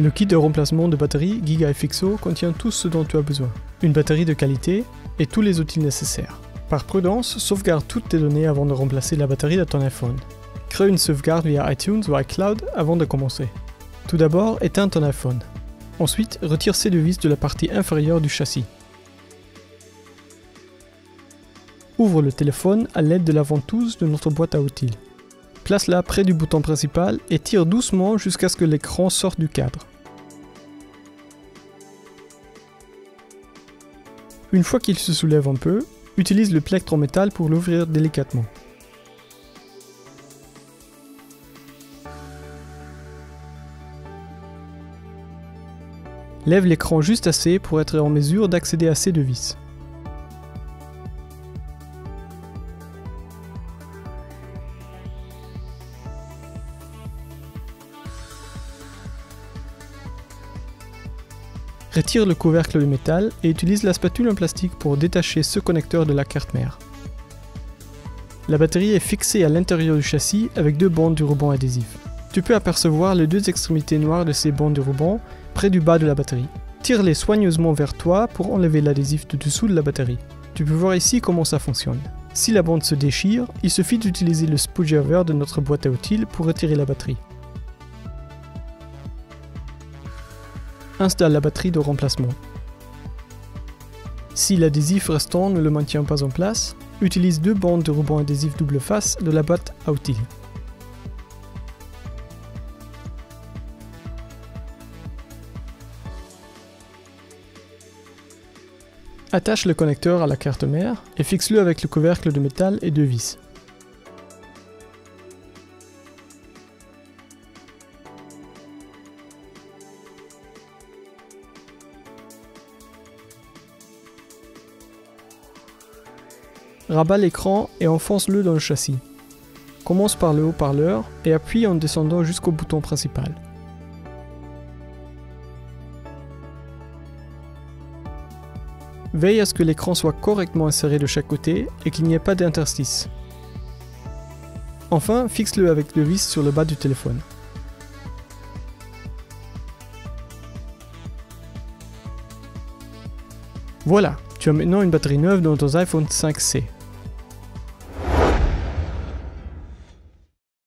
Le kit de remplacement de batterie GigaFXO contient tout ce dont tu as besoin. Une batterie de qualité et tous les outils nécessaires. Par prudence, sauvegarde toutes tes données avant de remplacer la batterie de ton iPhone. Crée une sauvegarde via iTunes ou iCloud avant de commencer. Tout d'abord, éteins ton iPhone. Ensuite, retire ces deux vis de la partie inférieure du châssis. Ouvre le téléphone à l'aide de la ventouse de notre boîte à outils. Place-la près du bouton principal et tire doucement jusqu'à ce que l'écran sorte du cadre. Une fois qu'il se soulève un peu, utilise le plectre en métal pour l'ouvrir délicatement. Lève l'écran juste assez pour être en mesure d'accéder à ces deux vis. Retire le couvercle de métal et utilise la spatule en plastique pour détacher ce connecteur de la carte mère. La batterie est fixée à l'intérieur du châssis avec deux bandes de ruban adhésif. Tu peux apercevoir les deux extrémités noires de ces bandes de ruban près du bas de la batterie. Tire-les soigneusement vers toi pour enlever l'adhésif de dessous de la batterie. Tu peux voir ici comment ça fonctionne. Si la bande se déchire, il suffit d'utiliser le spudger vert de notre boîte à outils pour retirer la batterie. Installe la batterie de remplacement. Si l'adhésif restant ne le maintient pas en place, utilise deux bandes de ruban adhésif double face de la boîte à outils. Attache le connecteur à la carte mère et fixe-le avec le couvercle de métal et deux vis. Rabat l'écran et enfonce-le dans le châssis. Commence par le haut-parleur et appuie en descendant jusqu'au bouton principal. Veille à ce que l'écran soit correctement inséré de chaque côté et qu'il n'y ait pas d'interstice. Enfin, fixe-le avec deux vis sur le bas du téléphone. Voilà, tu as maintenant une batterie neuve dans ton iPhone 5C.